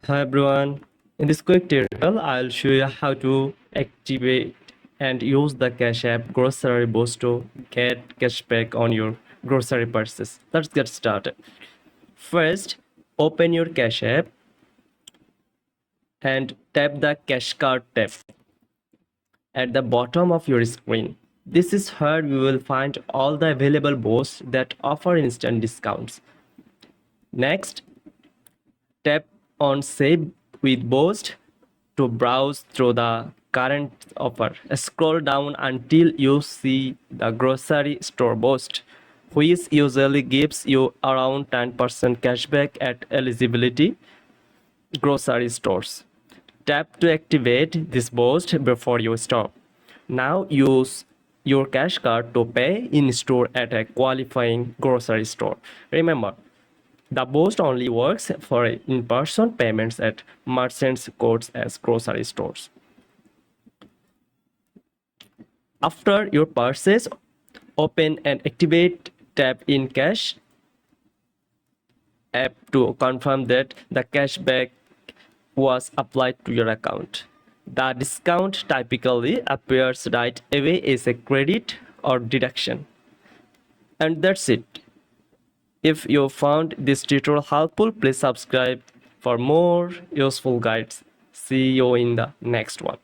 Hi everyone. In this quick tutorial, I'll show you how to activate and use the Cash App Grocery Boost to get cashback on your grocery purchase. Let's get started. First, open your Cash App and tap the Cash Card tab at the bottom of your screen. This is where you will find all the available boosts that offer instant discounts. Next, tap on Save with Boost to browse through the current offer. Scroll down until you see the grocery store boost, which usually gives you around 10% cashback at eligibility grocery stores. Tap to activate this boost before you stop. Now use your cash card to pay in store at a qualifying grocery store. Remember, the boost only works for in-person payments at merchants' codes as grocery stores. After your purchase, open and activate Tap in Cash app to confirm that the cashback was applied to your account. The discount typically appears right away as a credit or deduction. And that's it. If you found this tutorial helpful, please subscribe for more useful guides. See you in the next one.